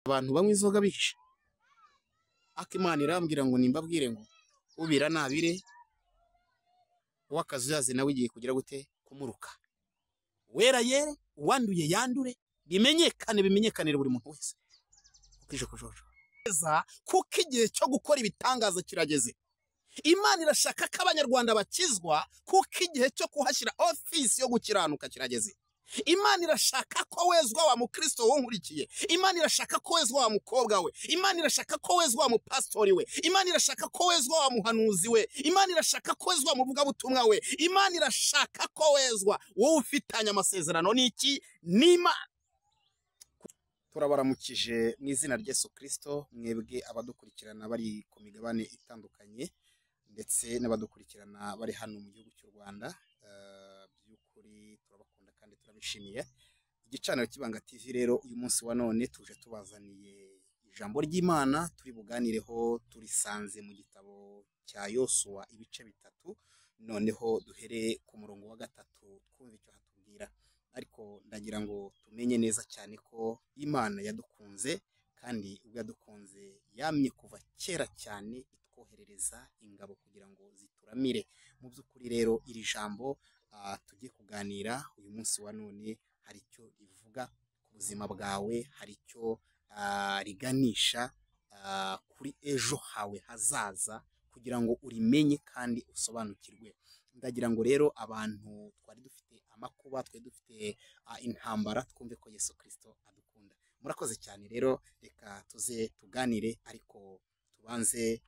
abantu banywa inzoga bihishe. Akimana irambwira ngo nimbabwire ngo ubira nabire wakazuyazi nawe igiye kugira gute kumuruka. Wera yere uwanduye yandure bimenyekanire buri muntu wese. Ukije kujojo. Kuko igihe cyo gukora ibitangaza kirageze. Imana irashaka ko abanyarwanda bakizwa kuko igihe cyo kuhashyira ofisi yo gukiranuka kirageze. Imana irashaka ko wezwa wa mukristo wonkurikiye. Imana irashaka ko wezwa wa mukobwa we. Imana irashaka ko wezwa wa mupastori we. Imana irashaka ko wezwa wa muhanuzi we. Imana irashaka ko wezwa mu vuga butumwa we. Imana irashaka ko wezwa wowe ufitanye amasezerano n'iki n'Imana. Turabaramukije mu izina rya Yesu Kristo, mwebwe abadukurikirana bari ku migabane itandukanye ndetse n'abadukurikirana bari hano mu gihugu cy'u Rwanda. By'ukuri turabakunda kandi turabishimiye. Igicaniro cy'Ibanga TV rero uyu munsi wa none tuje tubazaniye ijambo ry'Imana turi buganireho, turisanze mu gitabo cya Yosuwa ibice bitatu. Noneho duhere ku murongo wa 3 twumva icyo hatubwira. Ariko ndagira ngo tumenye neza cyane ko Imana yadukunze, kandi ubwo yadukunze yamye kuva kera cyane itwoherereza ingabo kugira ngo zituramire. Mu by'ukuri rero iri jambo tugiye kuganira uyu munsi wa none hari icyo rivuga ku buzima bwawe, hari icyo riganisha kuri ejo hawe hazaza kugira ngo urimenye kandi usobanukirwe. Ndagira ngo rero abantu twari dufite amakuba, twari dufite intambara, twumve ko Yesu Kristo adukunda. Murakoze cyane rero, reka tuze tuganire, ariko tubanze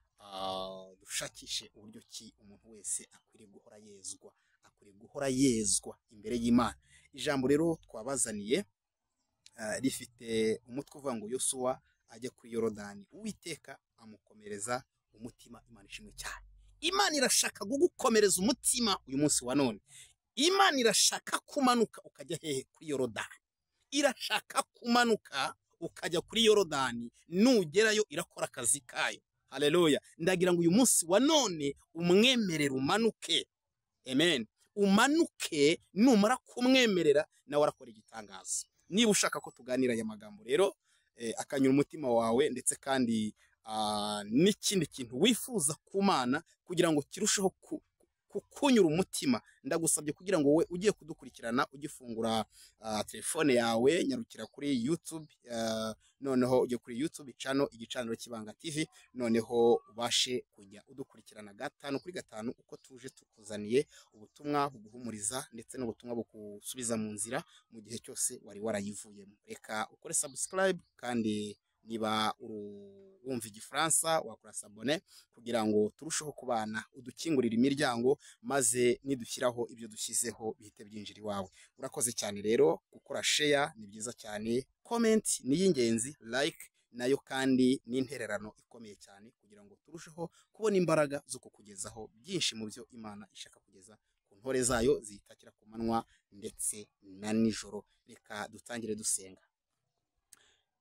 dushakishe uburyo ki umuntu wese akwiriye guhora yezwa imbere y'Imana. Ijambo rero twabazaniye rifite umutwe uvuga ngo Yosuwa ajya kuri Yorodani, Uwiteka amukomereza umutima. Imana ishimwe cyane. Imana irashaka gukomereza umutima uyu munsi wa none. Imana irashaka kumanuka ukajya hehe? Kuri Yorodani. Irashaka kumanuka ukajya kuri Yorodani, nugerayo irakora akazi kayo. Haleluya. Ndagira ngo uyu munsi wa none umwemerere umanuke. Amen. Umanuke, numara kumwemerera nawe arakora igitangaza. Niba ushaka ko tuganira aya magambo rero akanyura umutima wawe, ndetse kandi n'ikindi kintu wifuza ku Mana kugira ngo kirusheho kukunyura umutima, ndagusabye kugira ngo we ugiye kudukurikirana ugifungura telefone yawe, nyarukira kuri YouTube, noneho ujye kuri YouTube channel Igicaniro cy'Ibanga TV, noneho ubashe kujya udukurikirana 5 kuri 5 uko tuje tukuzaniye ubutumwa buguhumuriza ndetse n'ubutumwa bukusubiza mu nzira mu gihe cyose wari warayivuyemo. Reka ukore subscribe, kandi niba wumva igifaransa wakora sabone kugira ngo turusheho kubana, udukingurira imiryango, maze nidushyiraho ibyo dushyizeho bihite byinjira iwawe. Urakoze cyane rero, gukora share ni byiza cyane, comment ni y'ingenzi, like nayo kandi ni intererano ikomeye cyane kugira ngo turusheho kubona imbaraga zo kukugezaho byinshi mu byo Imana ishaka kugeza ku ntore zayo zitakira ku manwa ndetse na nijoro. Reka dutangire dusenga.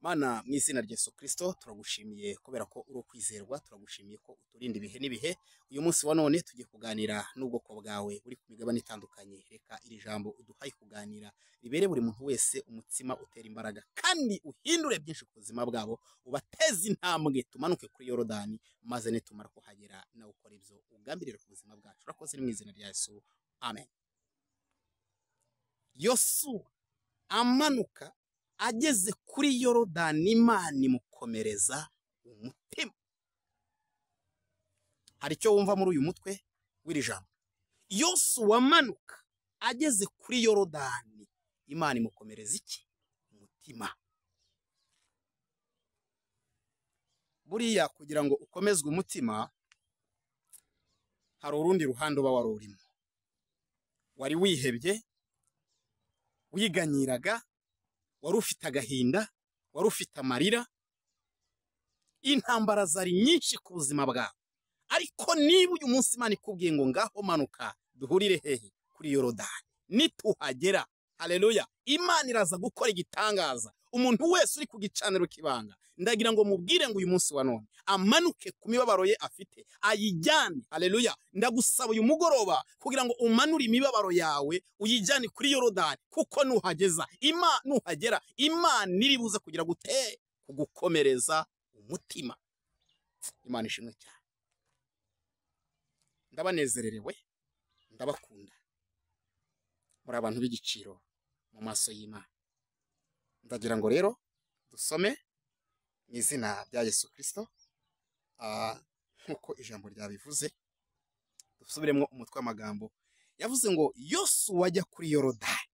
Mana, mu izina rya Yesu Kristo turagushimiye kubera ko uri kwizerwa, turagushimiye ko uturinda ibihe n'ibihe. Uyu munsi wa none tugiye kuganira n'ubwoko bwawe uri ku migabane itandukanye. Reka iri jambo uduhaye kuganira ribere buri muntu wese umutsima utera imbaraga, kandi uhindure byinshi ku buzima bwabo, ubateze intambwe tumanuke kuri Yorodani, maze nitumara kuhagera nawe ukora ibyo ugambirira ku buzima bwacu. Urakoze mu izina rya Yesu, amen. Yosuwa amanuka ageze kuri Yorodani, Imana imukomereza umutima. Hari icyo wumva muri uyu mutwe w'iri jambo? Yosuwa amanuka ageze kuri Yorodani, Imana imukomereza iki? Umutima. Buriya kugira ngo ukomezwe umutima hari urundi ruhande uba warurimo. Wari wihebye, wiganyiraga, wari ufite agahinda, wari ufite amarira, intambara zari nyinshi ku buzima bwawe. Ariko niba uyu munsi Imana ikubwiye ngo ngaho manuka duhurire hehe? Kuri Yorodani. Nituhagera, haleluya, Imana iraza gukora igitangaza. Umuntu wese uri ku gicaniro cy'Ibanga, ndagira ngo mubwire ngo uyu munsi wa none amanuke ku mibabaro ye afite, ayijyane. Haleluya. Ndagusaba uyu mugoroba kugira ngo umanure imibabaro yawe uyijyane kuri Yorodani, kuko nuhagera Imana iribuza kugira gute kugukomereza umutima. Imana ishimwe cyane. Ndabanezererewe, ndabakunda, muri abantu b'igiciro mu maso y'Imana. Ndagira ngo rero dusome mu izina rya Yesu Kristo, nk'uko ijambo ryabivuze. Dusubiremo umutwe w'amagambo yavuze ngo Yosuwa ajya kuri Yorodani,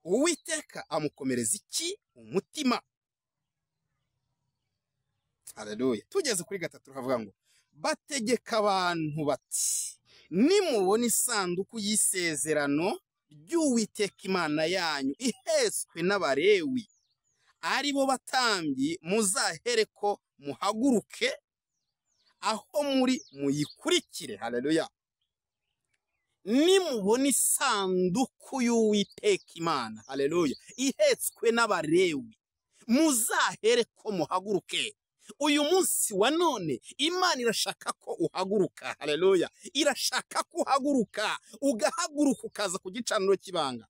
Uwiteka amukomereza iki? Umutima. Haleluya. Tugeze kuri gatatu havuga ngo bategeka abantu bati, nimubona isanduku y'isezerano ry'Uwiteka Imana yanyu ihetswe n'Abalewi, ari bo batambyi, muzahereko muhaguruke aho muri muyikurikire. Haleluya. Nimubona isanduku y'Uwiteka Imana, haleluya, ihetswe n'Abalewi, muzahereko muhaguruke. Uyu munsi wa none Imana irashaka ko uhaguruka. Haleluya. Irashaka ko uhaguruka, ugahaguruka ukaza ku gicaniro cy'ibanga.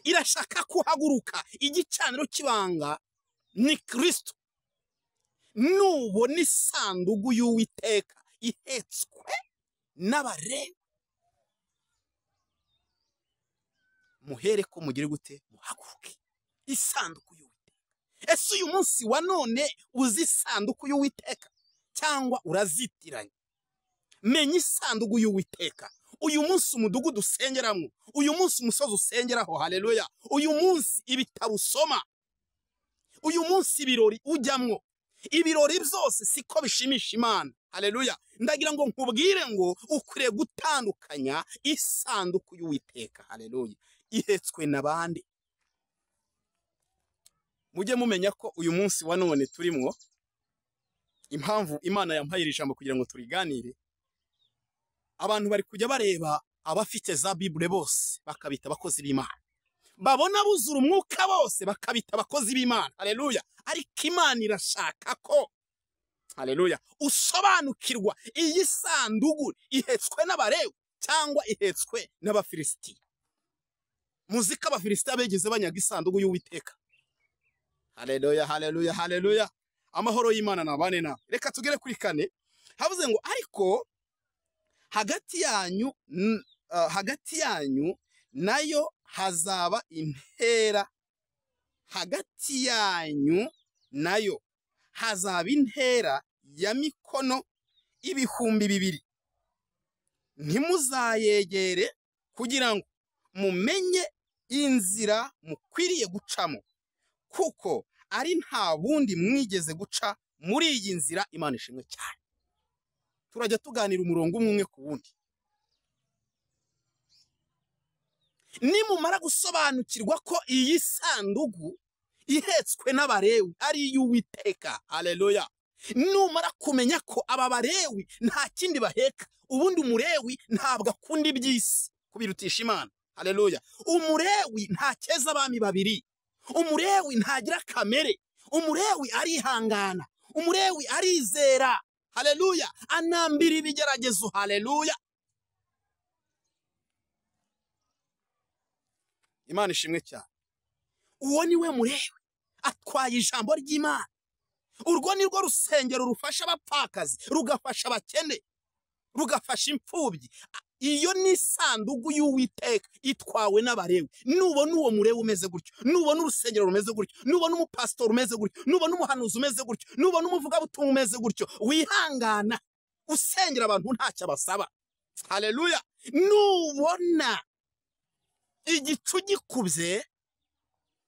Irashaka ko uhaguruka. Igicaniro cy'ibanga ni Kristo. Nubona isanduku y'Uwiteka ihetswe n'Abalewi, muhereko mugire gute? Muhaguruke. Isanduku y'Uwiteka. Ese uyu munsi wa none uzi isanduku y'Uwiteka cyangwa urazitiranye? Menya isanduku y'Uwiteka. Uyu munsi umudugudu usengeramo, uyu munsi umusozi usengeraho, haleluya, uyu munsi ibitabo usoma, uyu munsi ibirori ujyamwo, ibirori byose siko bishimisha Imana. Haleluya. Ndagira ngo nkubwire ngo ukwiriye gutandukanya isanduku y'Uwiteka, haleluya, ihetswe n'abandi. Mujye mumenya ko uyu munsi wa none turimwo, impamvu Imana yampaye iri jambo kugira ngo turiganire, abantu bari kujya bareba abafite za Bible bose bakabita abakozi b'Imana, babona buzura umwuka bose bakabita abakozi b'Imana. Haleluya. Ariko Imana irashaka ko, haleluya, usobanukirwa iyi sanduku ihetswe n'Abalewi cyangwa ihetswe n'Abafilisitiya. Muzika Abafilisitiya begeze banyaga isanduku y'Uwiteka. Haleluya, haleluya, haleluya. Amahoro y'Imana nabane nawe. Reka tugere kuri 4. Havuze ngo ariko hagati yanyu nayo hazaba intera. Hagati yanyu nayo hazaba intera ya mikono 2,000. Ntimuzayegere kugira ngo mumenye inzira mukwiriye gucamo, kuko ari nta bundi mwigeze guca muri iyi nzira. Imana ishimwe cyane. Turajya tuganira umurongo umwe ku wundi. Nimumara gusobanukirwa ko iyi sanduku ihetswe n'Abalewi ari iy'Uwiteka, haleluya, numara kumenya ko aba Balewi nta kindi baheka, ubundi umulewi ntabwo akunda iby'isi kubirutisha Imana. Haleluya. Umulewi nta keza abami babiri, umulewi ntagira kamere, umulewi arihangana, umulewi arizera, haleluya, anambira ibigeragezo, haleluya. Imana ishimwe cyane. Uwo ni we mulewi atwaye ijambo ry'Imana. Urwo ni rwo rusengero rufasha abapfakazi, rugafasha abakene, rugafasha imfubyi. Iyo ni sanduku y'Uwiteka itwawe n'Abalewi. Nubona uwo mulewi umeze gutyo, nubona urusengero rumeze gutyo, nubona umupastor umeze gutyo, nubona umuhanuzi umeze gutyo, nubona umuvugabutumwa umeze gutyo, wihangana usengera abantu ntacyo basaba. Haleluya. Nubona igicu gikubye,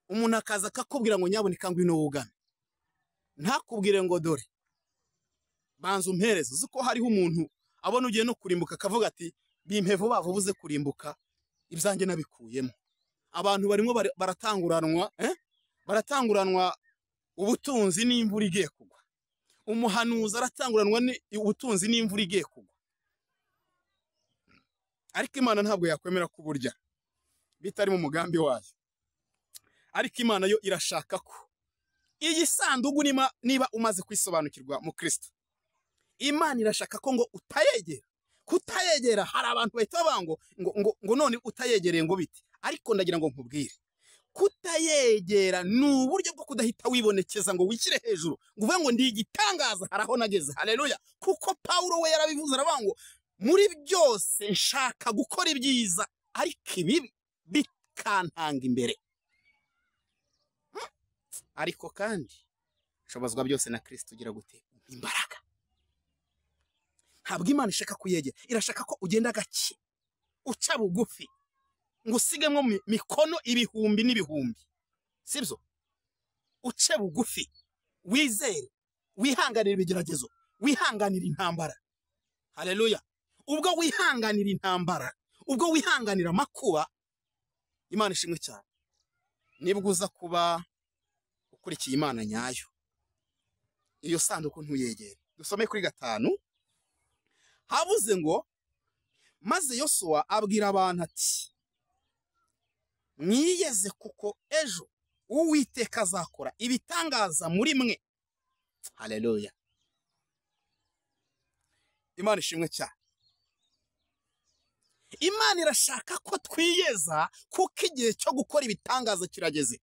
umuntu akaza akakubwira ngo nyaboneka ngwino wugane, ntakubwire ngo dore banza umpereze. Uko hariho umuntu abona ugiye no kurimbuka akavuga ati bimpe vuba vubuze kurimbuka, ibyanjye nabikuyemo. Abantu barimo baratanguranwa ubutunzi n'imvura igiye kugwa. Umuhanuzi aratanguranwa ubutunzi n'imvura igiye kugwa. Ariko Imana ntabwo yakwemera kuburya bitari mu mugambi wayo. Ariko Imana yo irashaka ko iyi sanduku niba umaze kwisobanukirwa mu Kristo, Imana irashaka ko ngo utayegera. Kutayegera hari abantu bahita bavuga ngo none utayegereye ngo biti. Ariko ndagira ngo nkubwire kutayegera ni uburyo bwo kudahita wibonekeza ngo wishyire hejuru ngo uvuge ngo ndi igitangaza haraho nageze. Haleluya. Kuko Pawulo we yarabivuze aravuga ngo muri byose nshaka gukora ibyiza ariko ibibi bikantanga imbere. Ariko kandi shobozwa byose na Kristo ugira gute imbaraga. Ntabwo Imana ishaka kuyegera, irashaka ko ugenda gake uca bugufi ngo usigemo mikono ibihumbi n'ibihumbi, sibyo? Uce bugufi, wizere, wihanganira ibigeragezo, wihanganira intambara. Haleluya. Ubwo wihanganira intambara, ubwo wihanganira makuba, Imana ishimwe cyane, nibwo uza kuba ukurikiye Imana nyayo. Iyo sanduku ntuyegere. Dusome kuri 5. Habuze ngo maze Yosuwa abwira abantu ati mwiyeze kuko ejo Uwiteka azakora ibitangaza muri mwe. Haleluya. Imana ishimwe cyane. Imana irashaka ko twiyeza kuko igihe cyo gukora ibitangaza kirageze.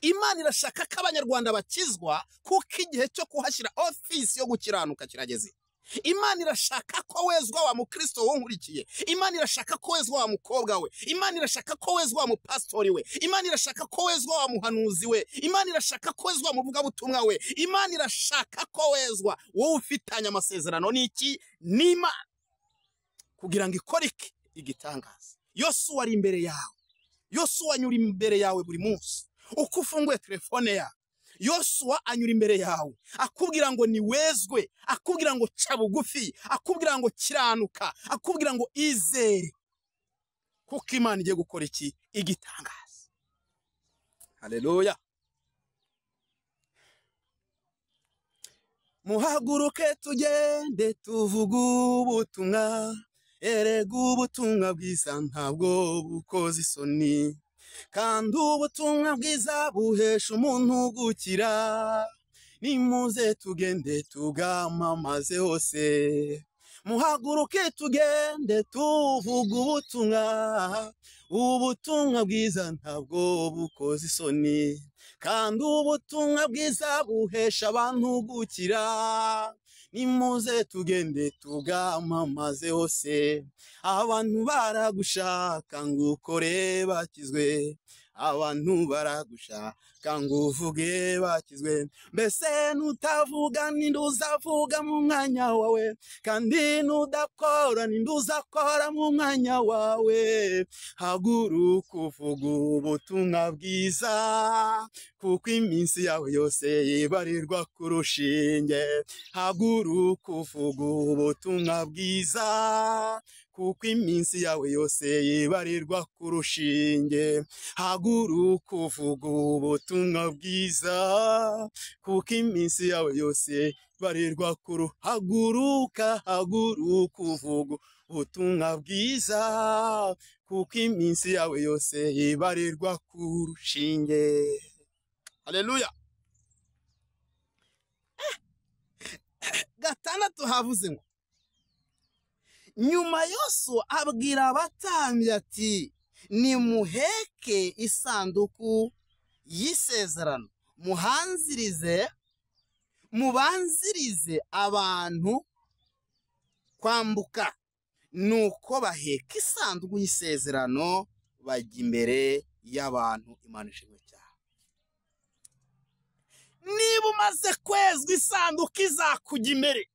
Imana irashaka ko Abanyarwanda bakizwa kuko igihe cyo kuhashyira ofisi yo gukiranuka kirageze. Imana irashaka ko wezwa wa mukristo wonkurikiye. Imana irashaka ko wezwa wa mukobwa we. Imana irashaka ko wezwa wa mupastori we. Imana irashaka ko wezwa wa muhanuzi we. Imana irashaka ko wezwa mu vuga butumwa we. Imana irashaka ko wezwa wowe ufitanye amasezerano n'iki n'Imana kugira ngo ikore iki igitangaza. Yosuwa ari imbere yawe. Yosuwa anyura imbere yawe buri munsi. Uko ufunguye telefone yawe, Yosuwa anyura imbere yawe akubwira ngo ni wezwe, akubwira ngo ca bugufi, akubwira ngo kiranuka, akubwira ngo izere kuko Imana igiye gukora iki igitangaza. Haleluya. Muhaguruke tugende tuvuga ubutumwa, erega ubutumwa bwiza ntabwo bukoze isoni, kandi ubutumwa bwiza buhesha umuntu gukira. Nimuze tugende tugamamaze hose. Muhaguruke tugende tuvuga ubutumwa, ubutumwa bwiza ntabwo bukoze isoni, kandi ubutumwa bwiza buhesha abantu gukira. Nimuze tugende tugamamaze hose. Abantu baragushaka ngo ukore bakizwe, abantu baragushaka ngo uvuge bakizwe. Mbese nutavuga ninde uzavuga mu mwanya wawe, kandi nudakora ninde uzakora mu mwanya wawe. Haguruka uvuga ubutumwa bwiza kuko iminsi yawe yose yibarirwa ku rushinge. Haguruka uvuga ubutumwa bwiza kuko iminsi yawe yose yibarirwa ku rushinge. Haguruka uvuga ubutumwa bwiza kuko iminsi yawe yose yibarirwa ku rushinge. Haguruka uvuga ubutumwa bwiza kuko iminsi yawe yose yibarirwa ku rushinge. Haleluya. 6 havuze ngo nyuma Yosuwa abwira abatambyi ati nimuheke isanduku y'isezerano, mubanzirize abantu kwambuka. Nuko baheka isanduku y'isezerano bajya imbere y'abantu. Imana ishimwe cyane. Niba umaze kwezwa isanduku izakujya imbere.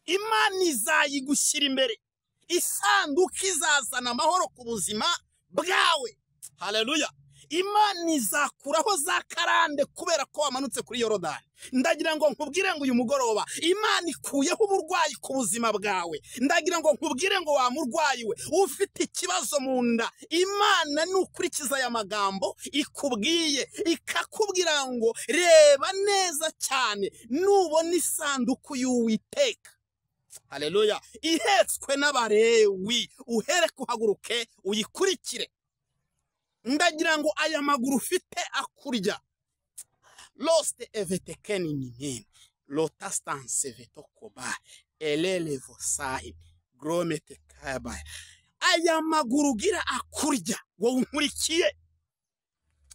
Imana izayigushyira imbere. Isanduku izazana amahoro ku buzima bwawe. Haleluya. Imana izakuraho za karande kubera ko wamanutse kuri Yorodani. Ndagira ngo nkubwire ngo uyu mugoroba Imana ikuyeho uburwayi ku buzima bwawe. Ndagira ngo nkubwire ngo wa murwayi we ufite ikibazo mu nda, Imana nukurikiza aya magambo ikubwiye ikakubwira ngo reba neza cyane nubona isanduku y'Uwiteka. Haleluya. Ihetswe n'Abalewi, uhere kuhaguruke uyikurikire. Ndagira ngo aya maguru ufite akurya. Loste evetekeni nini. Lotastanse vetokoba. Elele vosahi. Gromete kaba. aya maguru ugira akurya wowe unkurikiye,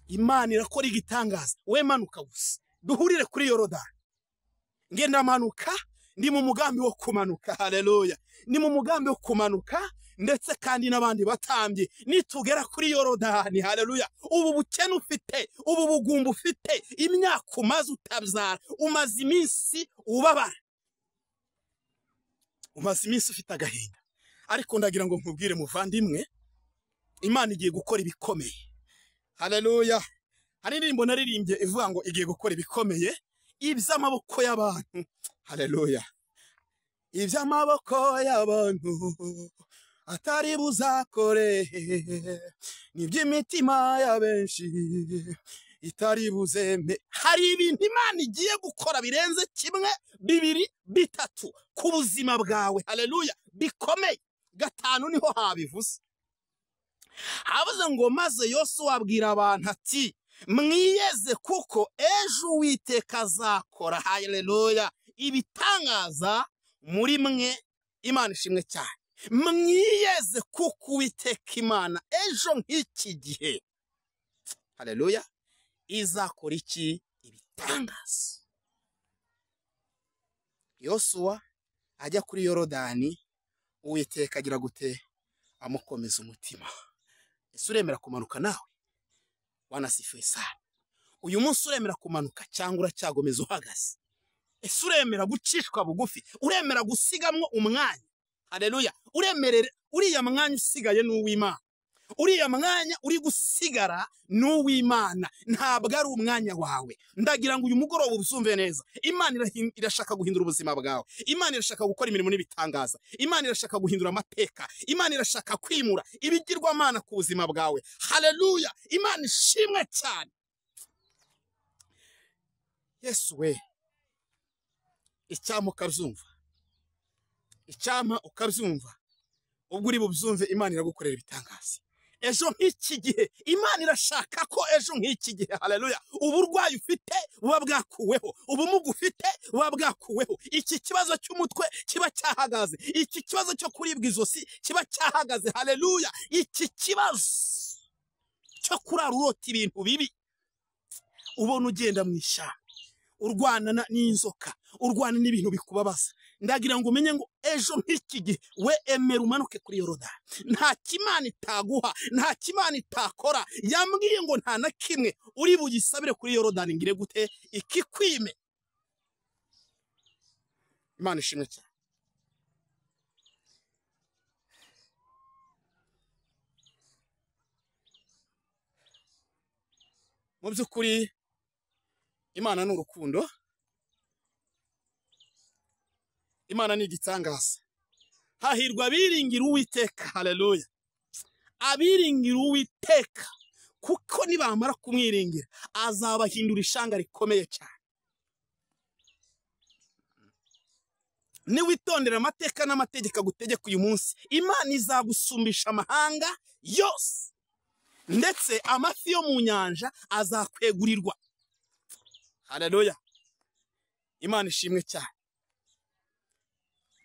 Imana irakora igitangaza. We manuka gusa duhurire kuri Yorodani. Ngenda manuka, ndi mu mugambi wo kumanuka. Haleluya. Ni mu mugambi wo kumanuka, ndetse kandi n'abandi batambye nitugera kuri Yorodani. Haleluya. Ubu bukene ufite, ubu bugumba ufite, imyaka umaze utabyara, umaze iminsi ubabara, umaze iminsi ufite agahinda, ariko ndagira ngo nkubwire muvandimwe, Imana igiye gukora ibikomeye. Haleluya. Hari indirimbo naririmbye ivuga ngo igiye gukora ibikomeye iby'amaboko y'abantu. Haleluya. Iby'amaboko y'abantu atari buzakore, n'iby'imitima ya benshi itari buzeme. Hari ibintu Imana igiye gukora birenze kimwe, bibiri, bitatu ku buzima bwawe. Haleluya. Bikomeye. Gatanu niho habivuze. Havuze ngo maze Yosuwa abwira abantu ati mwiyeze kuko ejo Uwiteka azakora. Haleluya. Ibitangaza muri mwe. Imana ishimwe cyane. Mwiyeze kuko Uwiteka Imana ejo nk'iki gihe, haleluya, izakora iki? Ibitangaza. Yosuwa ajya kuri Yorodani, Uwiteka agira gute? Amukomeza umutima. Ese uremera kumanuka nawe? Wanasifiwe sana. Uyu munsi uremera kumanuka cyangwa uracyagomeza uhagaze? Ese uremera gucishwa bugufi? Uremera gusigamwo umwanya? Haleluya. Uremerere uriya mwanya usigaye n'uw'Imana. Uriya mwanya uri gusigara n'uw'Imana, ntabwo ari umwanya wawe. Ndagira ngo uyu mugoroba ubuzumve neza. Imana irashaka guhindura ubuzima bwawe. Imana irashaka gukora imirimo n'ibitangaza. Imana irashaka guhindura amateka. Imana irashaka kwimura ibigirwamana ku buzima bwawe. Haleluya. Imana ishimwe cyane. Yesu we, icyama ukabyumva, icyama ukabyumva, ubwo uri bubyumve Imana iragukorera ibitangaza. Ejo nk'iki gihe Imana irashaka ko ejo nk'iki gihe, haleluya, uburwayi ufite buba bwakuweho, ubumuga ufite buba bwakuweho, iki kibazo cy'umutwe kiba cyahagaze, iki kibazo cyo kuribwa izosi kiba cyahagaze. Haleluya. Iki kibazo cyo kurara urota ibintu bibi, ubona ugenda mu ishyamba urwana n'inzoka, urwana n'ibintu bikubabaza, ndagira ngo umenye ngo ejo nk'iki gihe we emera umanuke kuri Yorodani. Nta kimana itaguha, nta kimana itakora. Yambwiye ngo nta na kimwe uri bugisabire kuri Yorodani ngire gute? Ikikwime. Imana ishimwe cyane. Mu by'ukuri Imana ni urukundo, Imana ni igitangaza. Hahirwa abiringira Uwiteka. Haleluya. Abiringira Uwiteka, kuko nibamara kumwiringira azabahindura ishanga rikomeye cyane. Niwitondera amateka n'amategeko agutegeka uyu munsi, Imana izagusumbisha amahanga yose, ndetse amafi yo mu nyanja azakwegurirwa. Haleluya. Imana ishimwe cyane.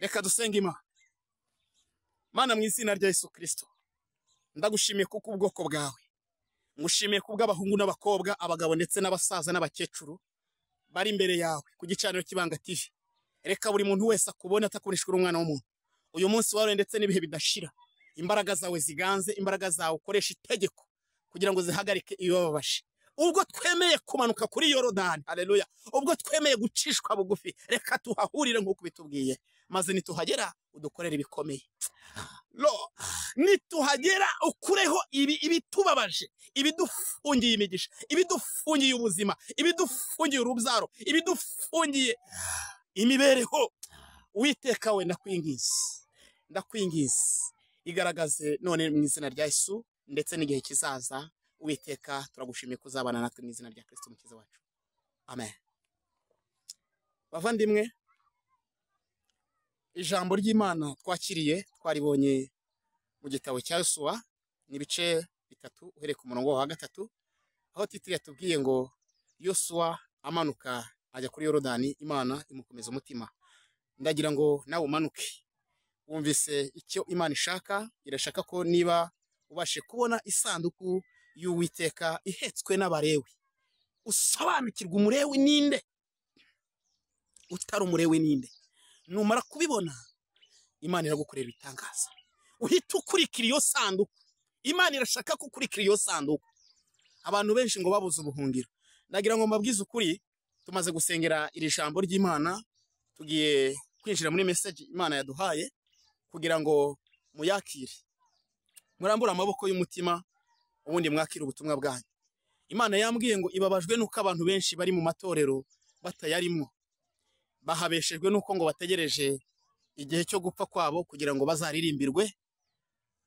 Reka dusenge Imana. Mana, mu izina rya Yesu Kristo, ndagushimiye kuko ubwoko bwawe, ngushimiye kubwo abahungu n'abakobwa, abagabo ndetse n'abasaza n'abakecuru bari imbere yawe ku gicaniro cy'Ibanga TV. Reka buri muntu wese akubone atakoreshwa n'umwana w'umuntu. Uyu munsi wawe ndetse n'ibihe bidashira, imbaraga zawe ziganze, imbaraga zawe ukoresha itegeko kugira ngo zihagarike ibibabashe. Ubwo twemeye kumanuka kuri Yorodani, haleluya, ubwo twemeye gucishwa bugufi, reka tuhahurire nk'uko bitubwiye, maze nituhagera udukorera ibikomeye. Lo, nituhagera ukureho ibitubabaje, ibidufungiye imigisha, ibidufungiye ubuzima, ibidufungiye urubyaro, ibidufungiye imibereho. Uwiteka we, ndakwingiza igaragaze none mu izina rya Yesu, ndetse n'igihe kizaza. Uwiteka turagushimiye kuzabana natwe mu izina rya Kristo umukiza wacu. Amen. Bavandimwe, ijambo ry'Imana twakiriye twaribonye mu gitabo cya Yosuwa, n'ibice bitatu uhereye ku murongo wa gatatu, aho titiri yatubwiye ngo Yosuwa amanuka ajya kuri Yorodani, Imana imukomeza umutima. Ndagira ngo nawe umanuke wumvise icyo Imana ishaka. Irashaka ko niba ubashe kubona isanduku y'Uwiteka ihetswe n'Abalewi, usobanukirwa umulewi ninde, utari umulewi ninde. Numara kubibona, Imana iragukorera ibitangaza, uhita ukurikira iyo sanduku. Imana irashaka ko ukurikira iyo sanduku. Abantu benshi ngo babuze ubuhungiro. Ndagira ngo mbabwize ukuri, tumaze gusengera iri jambo ry'Imana, tugiye kwinjira muri message Imana yaduhaye kugira ngo muyakire, murambura amaboko y'umutima, ubundi mwakire ubutumwa bwanyu. Imana yambwiye ngo ibabajwe nuko abantu benshi bari mu matorero batayarimo, bahabeshejwe nuko ngo bategereje igihe cyo gupfa kwabo kugira ngo bazaririmbirwe.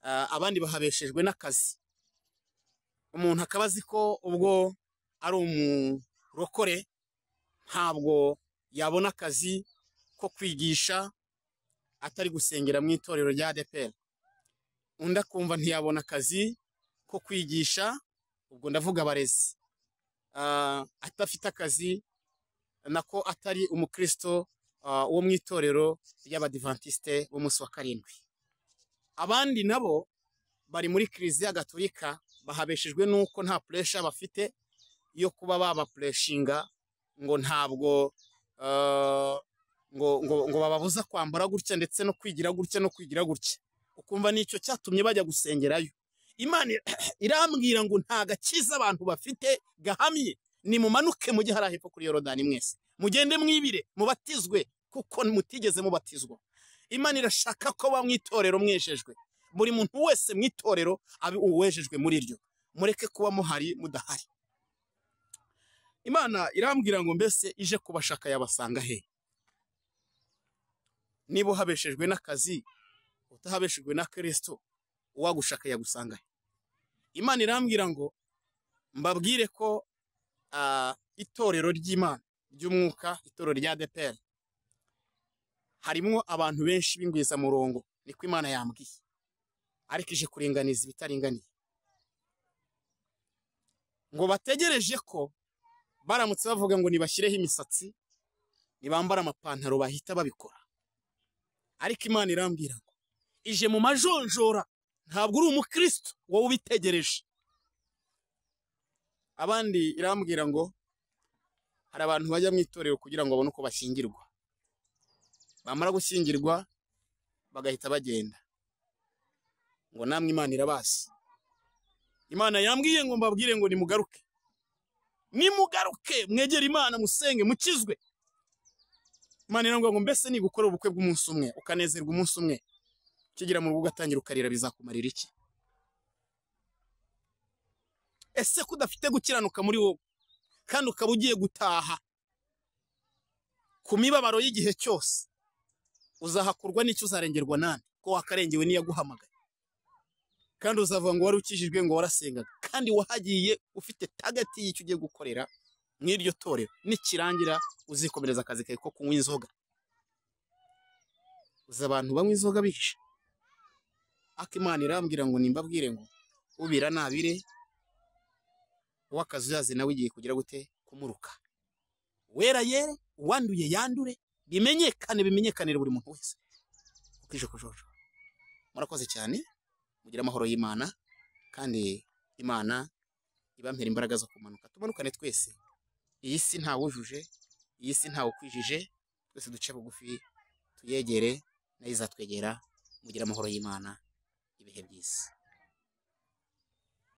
Abandi bahabeshejwe n'akazi. Umuntu akabazi ko ubwo ari umurokore ntabwo yabona akazi ko kwigisha atari gusengera mu itorero rya ADEPR. Undi akumva ntiyabona akazi ko kwigisha, ubwo ndavuga abarezi, atafite akazi nako atari umukristo wo mu itorero ry'Abadiventiste b'umunsi wa karindwi. Abandi nabo bari muri Kiliziya Gatolika, bahabeshejwe nuko nta pressure bafite yo kuba baba preshinga, ngo ntabwo ngo bababuza kwambara gutya ndetse no kwigira gutya no kwigira gutya. Ukumva nicyo cyatumye bajya gusengerayo. Imana irambwira ngo nta gakiza abantu bafite gahamye, ni mumanuke mujye hara hepfo kuri Yorodani mwese, mugende mwibire mubatizwe kuko mutigeze mubatizwa. Imana irashaka ko bamwitorero mwejejwe, buri muntu wese mwitorero abi uwejejwe muri ryo, mureke kuba muhari mudahari. Imana irambwira ngo mbese ije kubashaka yabasanga he? Niba uhabeshejwe n'akazi, utahabeshejwe na Kristo, uwagushaka yagusanga he? Imana irambwira ngo mbabwire ko itorero ry'Imana ry'umwuka, itorero rya ADEPR, harimo abantu benshi b'ingwiza murongo, niko Imana yambwiye, ariko ije kuringaniza ibitaringaniye. Ngo bategereje ko baramutse bavuga ngo nibashyireho imisatsi, nibambara amapantaro bahita babikora. Ariko Imana irambwira ngo ije mu majonjora, ntabwo uri umukristo wowe ubitegereje. Abandi irambwira ngo hari abantu bajya mu itorero kugira ngo babone uko bashyingirwa, bamara gushyingirwa bagahita bagenda, ngo namwe Imana irabazi. Imana yambwiye ngo mbabwire ngo nimugaruke, nimugaruke mwegere Imana, musenge, mukizwe. Imana irambwira ngo mbese ni gukora ubukwe bw'umunsi umwe ukanezerwa umunsi umwe, kigira mu rugo ugatangira ukarira, bizakumarira iki? Ese kudafite gukiranuka muri wowe kandi ukaba ugiye gutaha ku mibabaro y'igihe cyose, uzahakurwa n'icyo, uzarengerwa nande? Ko wakarengewe niyaguhamagaye, kandi uzavuga ngo wari ukijijwe, ngo warasengaga, kandi wahagiye ufite target y'icyo ugiye gukorera mw'iryo torero. Nikirangira uzikomereza akazi kawe ko kunywa inzoga. Uza abantu banywa inzoga bihishe. Imana irambwira ngo nimbabwire ngo ubira nabire, uwakazi yazi nawe igiye kugira gute kumuruka. Wera yere, uwanduye yandure, bimenyekanire buri muntu wese ukije kujojo. Murakoze cyane, mugira amahoro y'Imana, kandi Imana ibampera imbaraga zo kumanuka, tumanukane twese. Iyi si nta wujuje, iyi si nta ukwijije, twese duce bugufi tuyegere, nayo izatwegera. Mugira amahoro y'Imana, ibihe byiza.